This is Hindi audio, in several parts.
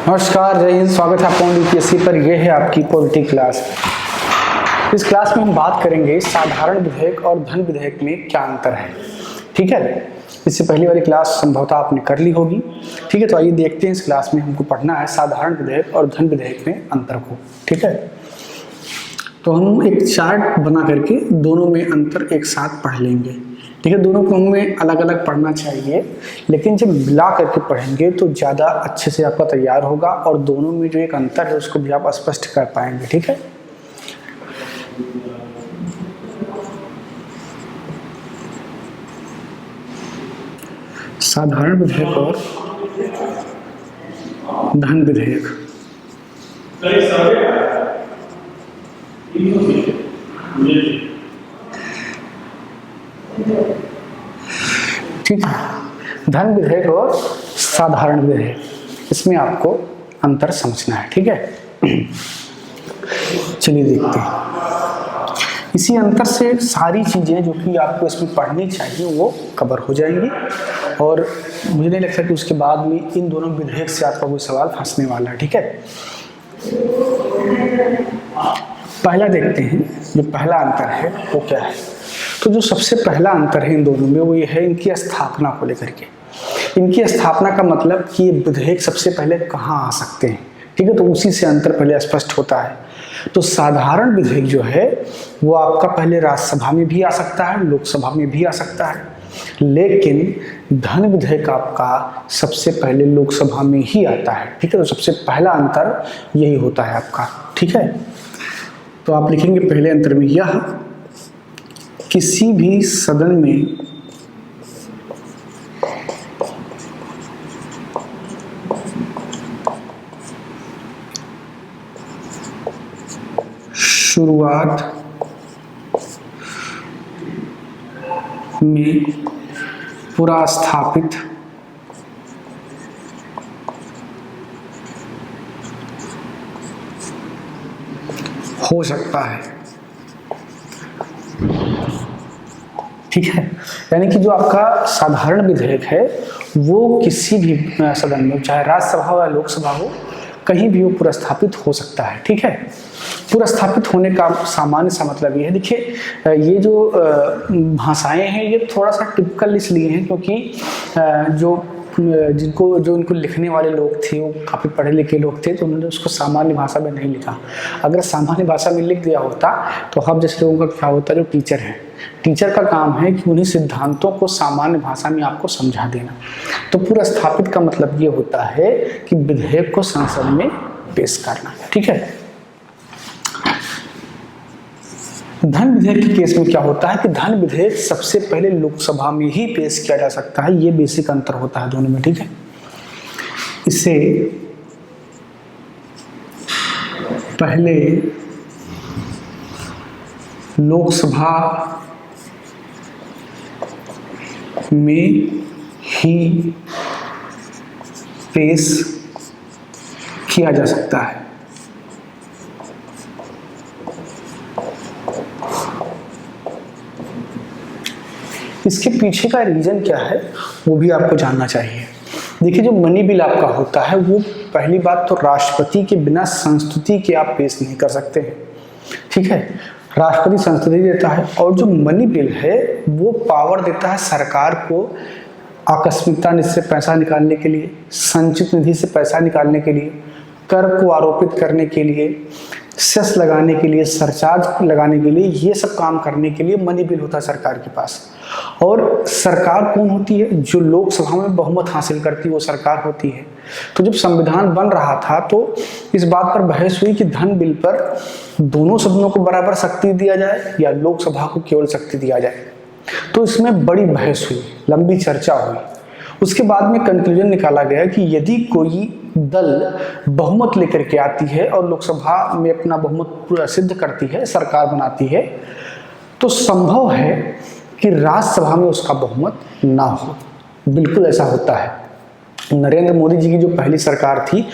नमस्कार, जय हिंद। स्वागत है आपका यूपीएससी पर। यह है आपकी पॉलिटी क्लास। इस क्लास में हम बात करेंगे साधारण विधेयक और धन विधेयक में क्या अंतर है। ठीक है, इससे पहले वाली क्लास संभवतः आपने कर ली होगी। ठीक है, तो आइए देखते हैं। इस क्लास में हमको पढ़ना है साधारण विधेयक और धन विधेयक में अंतर को। ठीक है, तो हम एक चार्ट बना करके दोनों में अंतर एक साथ पढ़ लेंगे। ठीक है, दोनों को हमें अलग अलग पढ़ना चाहिए, लेकिन जब मिला करके पढ़ेंगे तो ज़्यादा अच्छे से आपका तैयार होगा और दोनों में जो एक अंतर है उसको भी आप स्पष्ट कर पाएंगे। ठीक है, साधारण विधेयक और धन विधेयक। ठीक है, धन विधेयक और साधारण विधेयक, इसमें आपको अंतर समझना है। ठीक है, चलिए देखते हैं। इसी अंतर से सारी चीजें जो कि आपको इसमें पढ़नी चाहिए वो कवर हो जाएंगी और मुझे नहीं लगता कि उसके बाद में इन दोनों विधेयक से आपका कोई सवाल फंसने वाला है। ठीक है, पहला देखते हैं। जो पहला अंतर है वो क्या है। तो जो सबसे पहला अंतर है इन दोनों में वो ये है इनकी स्थापना को लेकर के। इनकी स्थापना का मतलब कि ये विधेयक सबसे पहले कहाँ आ सकते हैं। ठीक है, तो उसी से अंतर पहले स्पष्ट होता है। तो साधारण विधेयक जो है वो आपका पहले राज्यसभा में भी आ सकता है, लोकसभा में भी आ सकता है, लेकिन धन विधेयक आपका सबसे पहले लोकसभा में ही आता है। ठीक है, तो सबसे पहला अंतर यही होता है आपका। ठीक है, तो आप लिखेंगे पहले अंतर में यह किसी भी सदन में शुरुआत में पूरा स्थापित हो सकता है। ठीक है, यानी कि जो आपका साधारण विधेयक है वो किसी भी सदन में, चाहे राज्यसभा हो या लोकसभा हो, कहीं भी वो पुरस्थापित हो सकता है। ठीक है, पुरस्थापित होने का सामान्य सा मतलब ये है, देखिए ये जो भाषाएं हैं ये थोड़ा सा टिपिकल इसलिए हैं क्योंकि जो इनको लिखने वाले लोग थे वो काफ़ी पढ़े लिखे लोग थे, तो उन्होंने उसको सामान्य भाषा में नहीं लिखा। अगर सामान्य भाषा में लिख दिया होता तो हम जैसे लोगों का क्या होता, जो टीचर है, टीचर का काम है कि उन्हीं सिद्धांतों को सामान्य भाषा में आपको समझा देना। तो पूरा स्थापित का मतलब ये होता है कि विधेयक को संसद में पेश करना। ठीक है, धन विधेयक के केस में क्या होता है कि धन विधेयक सबसे पहले लोकसभा में ही पेश किया जा सकता है। ये बेसिक अंतर होता है दोनों में। ठीक है, इसे पहले लोकसभा में ही पेश किया जा सकता है। इसके पीछे का रीजन क्या है वो भी आपको जानना चाहिए। देखिए, जो मनी बिल आपका होता है वो पहली बात तो राष्ट्रपति के बिना संस्तुति के आप पेश नहीं कर सकते हैं। ठीक है, राष्ट्रपति संस्तुति देता है और जो मनी बिल है वो पावर देता है सरकार को आकस्मिकता से पैसा निकालने के लिए, संचित निधि से पैसा निकालने के लिए, कर को आरोपित करने के लिए, सेस लगाने के लिए, सरचार्ज लगाने के लिए, ये सब काम करने के लिए मनी बिल होता है सरकार के पास। और सरकार कौन होती है? जो लोकसभा में बहुमत हासिल करती है वो सरकार होती है। तो जब संविधान बन रहा था तो इस बात पर बहस हुई कि धन बिल पर दोनों सदनों को बराबर शक्ति दिया जाए या लोकसभा को केवल शक्ति दिया जाए। तो इसमें बड़ी बहस हुई, लंबी चर्चा हुई। उसके बाद में कंक्लूजन निकाला गया कि यदि कोई दल बहुमत लेकर के आती है और लोकसभा में अपना बहुमत सिद्ध करती है, सरकार बनाती है, तो संभव है कि राज्यसभा में उसका बहुमत ना हो। बिल्कुल ऐसा होता है। नरेंद्र मोदी जी की जो पहली सरकार थी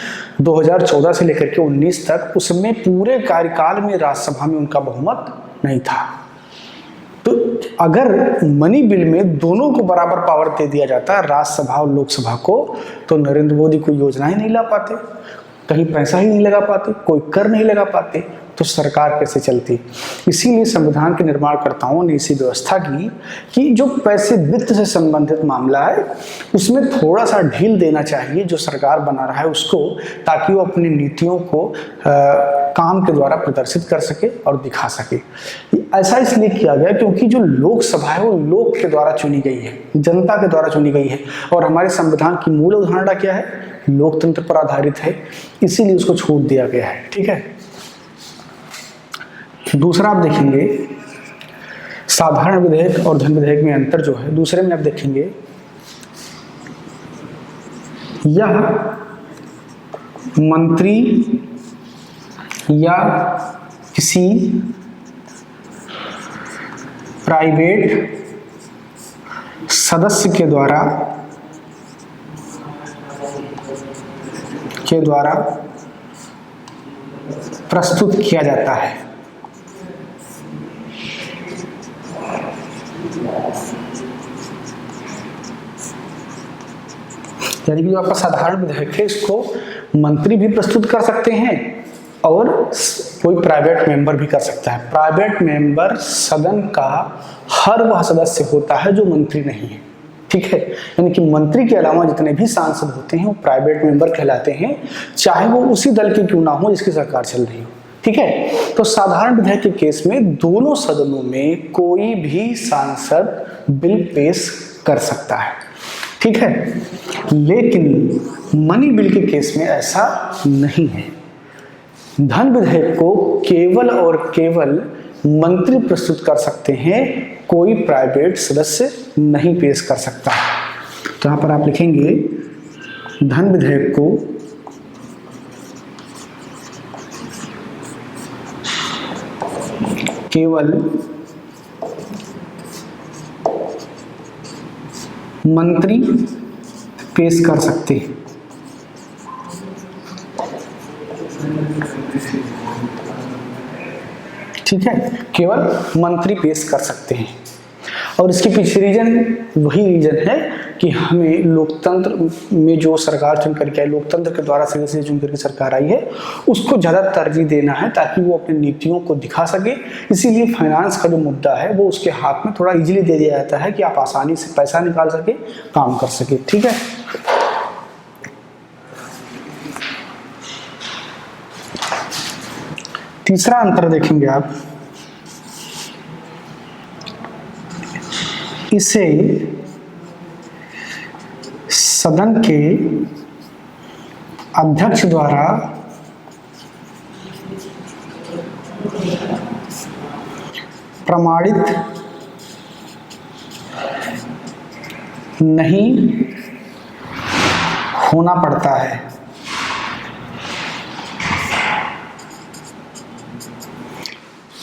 2014 से लेकर के 19 तक, उसमें पूरे कार्यकाल में राज्यसभा में उनका बहुमत नहीं था। तो अगर मनी बिल में दोनों को बराबर पावर दे दिया जाता है, राज्यसभा और लोकसभा को, तो नरेंद्र मोदी कोई योजना ही नहीं ला पाते, कहीं पैसा ही नहीं लगा पाते, कोई कर नहीं लगा पाते, तो सरकार कैसे चलती। इसीलिए संविधान के निर्माणकर्ताओं ने इसी व्यवस्था की कि जो पैसे वित्त से संबंधित मामला है उसमें थोड़ा सा ढील देना चाहिए जो सरकार बना रहा है उसको, ताकि वो अपनी नीतियों को काम के द्वारा प्रदर्शित कर सके और दिखा सके। ऐसा इसलिए किया गया क्योंकि जो लोकसभा है वो लोक के द्वारा चुनी गई है, जनता के द्वारा चुनी गई है, और हमारे संविधान की मूल अवधारणा क्या है, लोकतंत्र पर आधारित है, इसीलिए उसको छूट दिया गया है। ठीक है। दूसरा आप देखेंगे साधारण विधेयक और धन विधेयक में अंतर जो है, दूसरे में आप देखेंगे यह मंत्री या किसी प्राइवेट सदस्य के द्वारा प्रस्तुत किया जाता है। यानी कि जो आपका साधारण विधेयक है इसको मंत्री भी प्रस्तुत कर सकते हैं और कोई प्राइवेट मेंबर भी कर सकता है। प्राइवेट मेंबर सदन का हर वह सदस्य होता है जो मंत्री नहीं है। ठीक है। यानी कि मंत्री के अलावा जितने भी सांसद होते हैं वो प्राइवेट मेंबर कहलाते हैं, चाहे वो उसी दल के क्यों ना हो जिसकी सरकार चल रही हो। ठीक है। तो साधारण विधेयक के केस में दोनों सदनों में कोई भी सांसद बिल पेश कर सकता है। ठीक है। लेकिन मनी बिल के केस में ऐसा नहीं है। धन विधेयक को केवल और केवल मंत्री प्रस्तुत कर सकते हैं, कोई प्राइवेट सदस्य नहीं पेश कर सकता। तो यहां पर आप लिखेंगे धन विधेयक को केवल मंत्री पेश कर सकते हैं। ठीक है। केवल मंत्री पेश कर सकते हैं। और इसके पीछे रीजन वही रीजन है कि हमें लोकतंत्र में जो सरकार चुन करके आई, लोकतंत्र के द्वारा सीधे सीधे चुन करके सरकार आई है, उसको ज़्यादा तरजीह देना है ताकि वो अपनी नीतियों को दिखा सके। इसीलिए फाइनेंस का जो मुद्दा है वो उसके हाथ में थोड़ा इजीली दे दिया जाता है कि आप आसानी से पैसा निकाल सके, काम कर सके। ठीक है। तीसरा अंतर देखेंगे आप, इसे सदन के अध्यक्ष द्वारा प्रमाणित नहीं होना पड़ता है।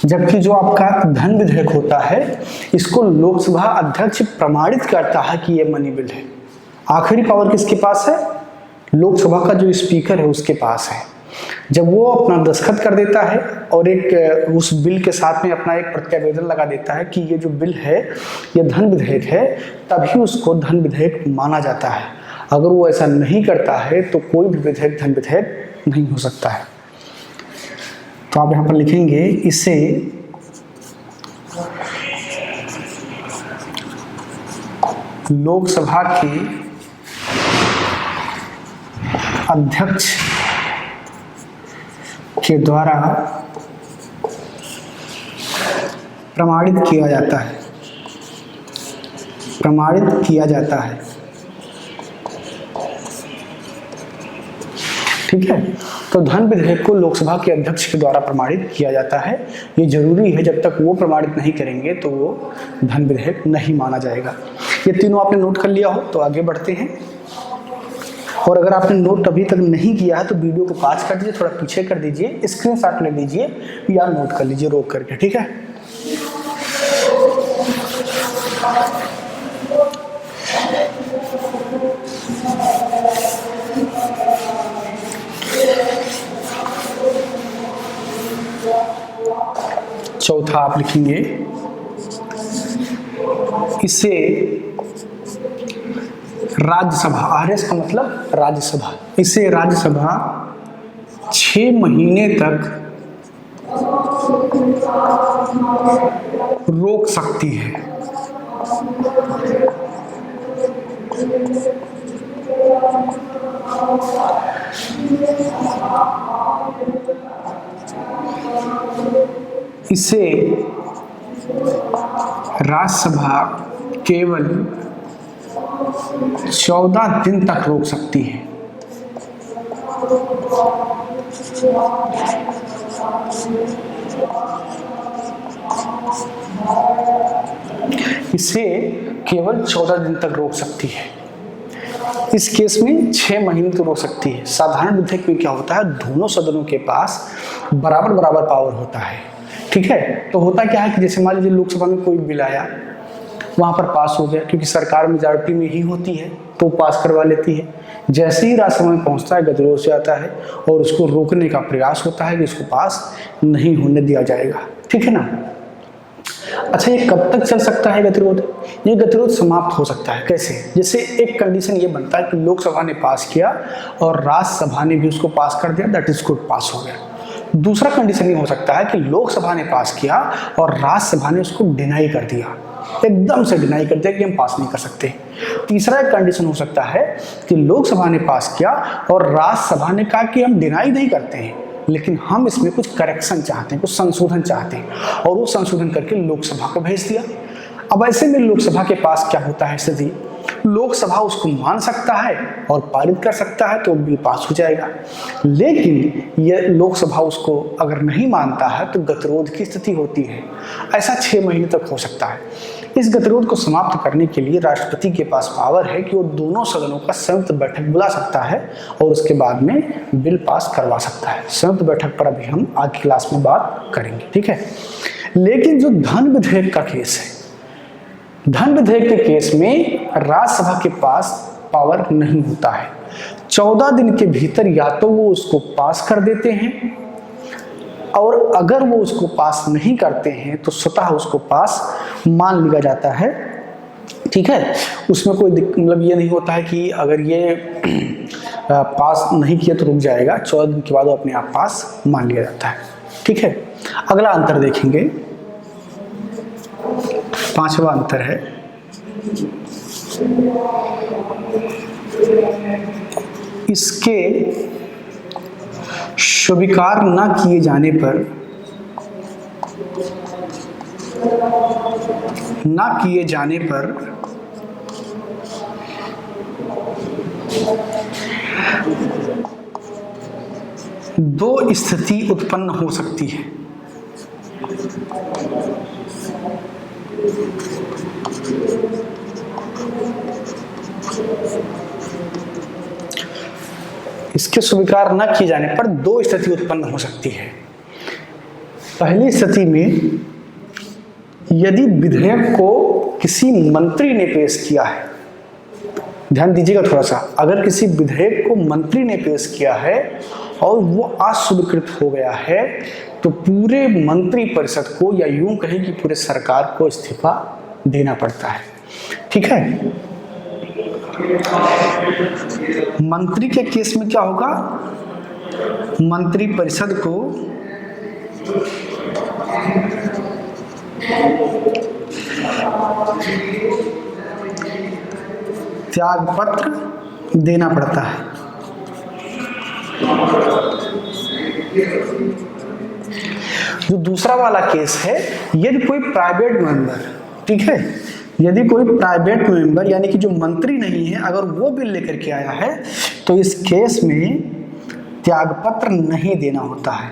जबकि जो आपका धन विधेयक होता है इसको लोकसभा अध्यक्ष प्रमाणित करता है कि यह मनी बिल है। आखिरी पावर किसके पास है? लोकसभा का जो स्पीकर है उसके पास है। जब वो अपना दस्तखत कर देता है और एक उस बिल के साथ में अपना एक प्रत्यावेदन लगा देता है कि ये जो बिल है ये धन विधेयक है, तभी उसको धन विधेयक माना जाता है। अगर वो ऐसा नहीं करता है तो कोई भी विधेयक धन विधेयक नहीं हो सकता है। तो आप यहाँ पर लिखेंगे इसे लोकसभा के अध्यक्ष के द्वारा प्रमाणित किया जाता है। प्रमाणित किया जाता है। ठीक है। तो धन विधेयक को लोकसभा के अध्यक्ष के द्वारा प्रमाणित किया जाता है। ये जरूरी है, जब तक वो प्रमाणित नहीं करेंगे तो वो धन विधेयक नहीं माना जाएगा। ये तीनों आपने नोट कर लिया हो तो आगे बढ़ते हैं। और अगर आपने नोट अभी तक नहीं किया है तो वीडियो को पॉज कर दीजिए, थोड़ा पीछे कर दीजिए, स्क्रीनशॉट ले लीजिए या नोट कर लीजिए रोक करके। ठीक है। चौथा आप लिखेंगे इसे राज्यसभा, आरएस का मतलब राज्यसभा, इसे राज्यसभा 6 महीने तक रोक सकती है। इसे राज्यसभा केवल 14 दिन तक रोक सकती है। इसे केवल 14 दिन तक रोक सकती है। इस केस में 6 महीने तो रोक सकती है। साधारण विधेयक में क्या होता है, दोनों सदनों के पास बराबर बराबर पावर होता है, ठीक है। तो होता क्या है कि जैसे मान लीजिए लोकसभा में कोई बिल आया, वहां पर पास हो गया, क्योंकि सरकार मेजॉरिटी में ही होती है तो पास करवा लेती है। जैसे ही राज्यसभा में पहुंचता है गतिरोध से आता है और उसको रोकने का प्रयास होता है कि इसको पास नहीं होने दिया जाएगा, ठीक है ना। अच्छा, ये कब तक चल सकता है गतिरोध? ये गतिरोध समाप्त हो सकता है कैसे? जैसे एक कंडीशन ये बनता है कि लोकसभा ने पास किया और राज्यसभा ने भी उसको पास कर दिया, दैट इज गुड, पास हो गया। दूसरा कंडीशन ये हो सकता है कि लोकसभा ने पास किया और राज्यसभा ने उसको डिनाई कर दिया, एकदम से डिनाई कर दिया कि हम पास नहीं कर सकते। तीसरा एक कंडीशन हो सकता है कि लोकसभा ने पास किया और राज्यसभा ने कहा कि हम डिनाई नहीं करते हैं, लेकिन हम इसमें कुछ करेक्शन चाहते हैं, कुछ संशोधन चाहते हैं, और वो संशोधन करके लोकसभा को भेज दिया। अब ऐसे में लोकसभा के पास क्या होता है स्थिति, लोकसभा उसको मान सकता है और पारित कर सकता है तो बिल पास हो जाएगा। लेकिन ये लोकसभा उसको अगर नहीं मानता है तो गतिरोध की स्थिति होती है। ऐसा 6 महीने तक हो सकता है। इस गतिरोध को समाप्त करने के लिए राष्ट्रपति के पास पावर है कि वो दोनों सदनों का संयुक्त बैठक बुला सकता है और उसके बाद में बिल पास करवा सकता है। संयुक्त बैठक पर अभी हम आज की क्लास में बात करेंगे, ठीक है। लेकिन जो धन विधेयक का केस है, धन विधेयक के केस में राज्यसभा के पास पावर नहीं होता है। 14 दिन के भीतर या तो वो उसको पास कर देते हैं, और अगर वो उसको पास नहीं करते हैं तो स्वतः उसको पास मान लिया जाता है, ठीक है। उसमें कोई मतलब ये नहीं होता है कि अगर ये पास नहीं किया तो रुक जाएगा, 14 दिन के बाद वो अपने आप पास मान लिया जाता है, ठीक है। अगला अंतर देखेंगे, 5वां अंतर है इसके स्वीकार न किए जाने पर, दो स्थिति उत्पन्न हो सकती है। इसके स्वीकार न किए जाने पर 2 स्थिति उत्पन्न हो सकती है। पहली स्थिति में यदि विधेयक को किसी मंत्री ने पेश किया है, ध्यान दीजिएगा थोड़ा सा, अगर किसी विधेयक को मंत्री ने पेश किया है और वो अस्वीकृत हो गया है तो पूरे मंत्री परिषद को, या यूं कहें कि पूरे सरकार को इस्तीफा देना पड़ता है, ठीक है। मंत्री के केस में क्या होगा, मंत्री परिषद को त्यागपत्र देना पड़ता है। जो दूसरा वाला केस है, यदि कोई प्राइवेट मेंबर, ठीक है, यदि कोई प्राइवेट मेंबर यानी कि जो मंत्री नहीं है, अगर वो बिल लेकर के आया है तो इस केस में त्यागपत्र नहीं देना होता है।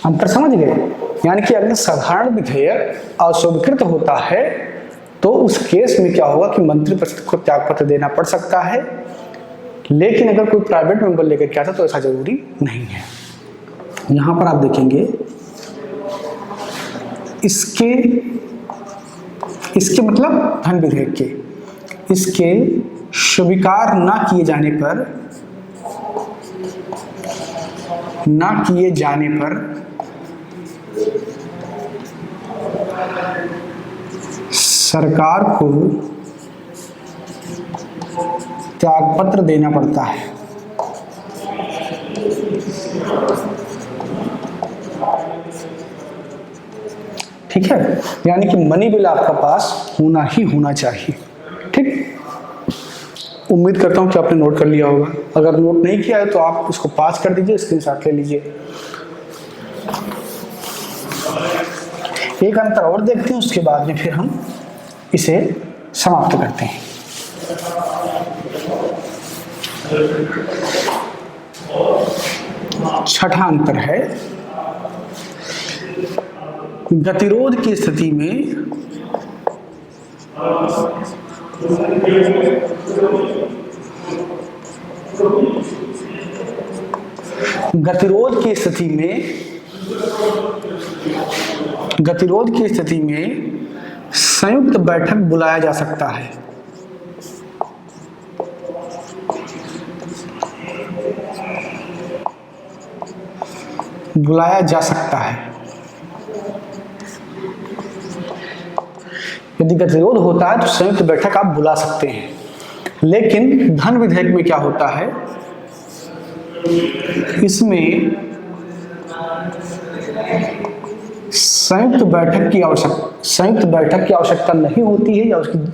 अंतर समझ गए? यानी कि अगर साधारण विधेयक अस्वीकृत होता है तो उस केस में क्या होगा कि मंत्री परिषद को त्यागपत्र देना पड़ सकता है, लेकिन अगर कोई प्राइवेट मेंबर लेकर के आता तो ऐसा जरूरी नहीं है। यहां पर आप देखेंगे इसके मतलब धन विधेयक के, इसके स्वीकार ना किए जाने पर सरकार को त्यागपत्र देना पड़ता है। ठीक है, यानी कि मनी बिल आपका पास होना ही होना चाहिए। ठीक, उम्मीद करता हूं कि आपने नोट कर लिया होगा। अगर नोट नहीं किया है तो आप इसको पास कर दीजिए, स्क्रीनशॉट ले लीजिए। एक अंतर और देखते हैं, उसके बाद में फिर हम इसे समाप्त करते हैं। छठा अंतर है, गतिरोध की स्थिति में गतिरोध की स्थिति में संयुक्त बैठक बुलाया जा सकता है। बुलाया जा सकता है। यदि गतिरोध होता है तो संयुक्त बैठक आप बुला सकते हैं। लेकिन धन विधेयक में क्या होता है, इसमें संयुक्त बैठक की आवश्यकता नहीं होती है,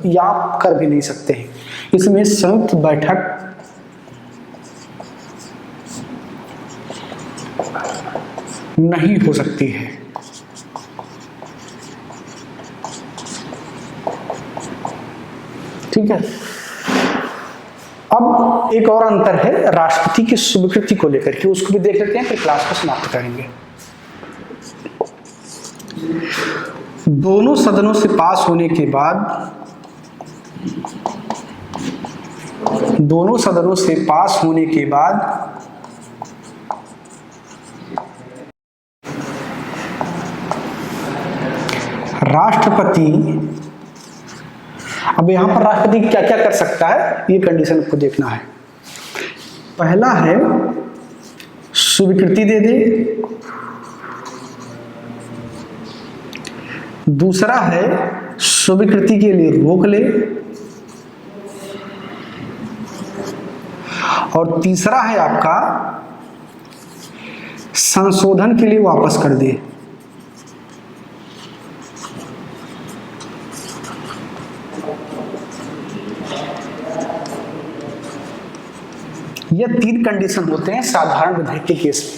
या आप कर भी नहीं सकते हैं। इसमें संयुक्त बैठक नहीं हो सकती है। ठीक है, अब एक और अंतर है राष्ट्रपति की स्वीकृति को लेकर के, उसको भी देख लेते हैं, फिर क्लास को समाप्त करेंगे। दोनों सदनों से पास होने के बाद राष्ट्रपति, अब यहां पर राष्ट्रपति क्या क्या कर सकता है, ये कंडीशन आपको देखना है। पहला है स्वीकृति दे दे, दूसरा है स्वीकृति के लिए रोक ले, और तीसरा है आपका संशोधन के लिए वापस कर दे। ये तीन कंडीशन होते हैं साधारण विधेयक के केस में।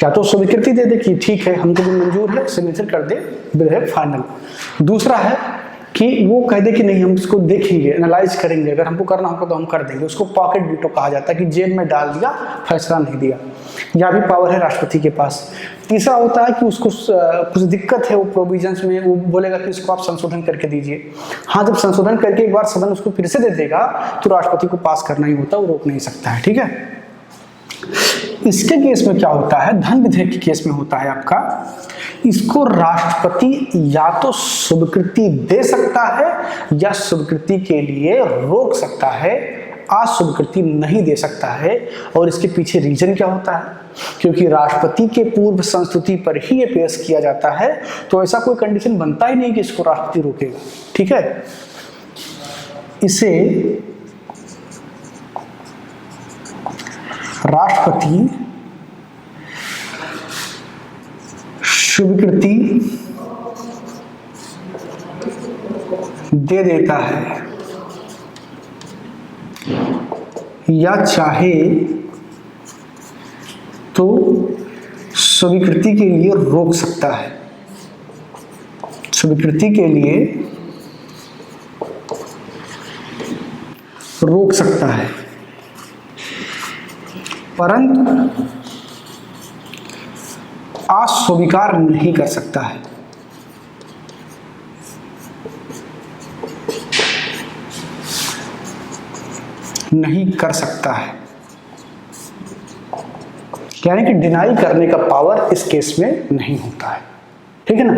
या तो स्वीकृति दे दे कि ठीक है हमको भी मंजूर है, सिग्नेचर कर दे, विधेयक फाइनल। दूसरा है कि वो कह दे कि नहीं हम इसको देखेंगे, एनालाइज करेंगे, अगर हमको करना होगा तो हम कर देंगे। उसको पॉकेट वीटो कहा जाता है कि जेब में डाल दिया, फैसला नहीं दिया। यह भी पावर है राष्ट्रपति के पास। तीसरा होता है कि उसको कुछ दिक्कत है वो प्रोविजंस में, वो बोलेगा कि इसको आप संशोधन करके दीजिए। हाँ, जब संशोधन करके एक बार सदन उसको फिर से दे देगा तो राष्ट्रपति को पास करना ही होता है, वो रोक नहीं सकता है। ठीक है, इसके केस में क्या होता है, धन विधेयक के केस में होता है आपका, इसको राष्ट्रपति या तो स्वीकृति दे सकता है या स्वीकृति के लिए रोक सकता है, अस्वीकृति नहीं दे सकता है। और इसके पीछे रीजन क्या होता है, क्योंकि राष्ट्रपति के पूर्व संस्तुति पर ही ये पेश किया जाता है, तो ऐसा कोई कंडीशन बनता ही नहीं कि इसको राष्ट्रपति रोकेगा। ठीक है, इसे राष्ट्रपति स्वीकृति दे देता है या चाहे तो स्वीकृति के लिए रोक सकता है। स्वीकृति के लिए रोक सकता है, परंतु अस्वीकार नहीं कर सकता है। नहीं कर सकता है, यानी कि डिनाई करने का पावर इस केस में नहीं होता है। ठीक है ना,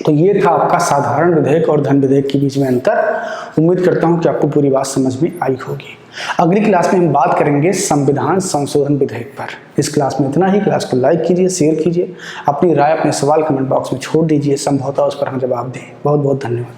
तो ये था आपका साधारण विधेयक और धन विधेयक के बीच में अंतर। उम्मीद करता हूं कि आपको पूरी बात समझ में आई होगी। अगली क्लास में हम बात करेंगे संविधान संशोधन विधेयक पर। इस क्लास में इतना ही। क्लास को लाइक कीजिए, शेयर कीजिए, अपनी राय अपने सवाल कमेंट बॉक्स में छोड़ दीजिए, संभवतः उस पर हम जवाब दें। बहुत बहुत धन्यवाद।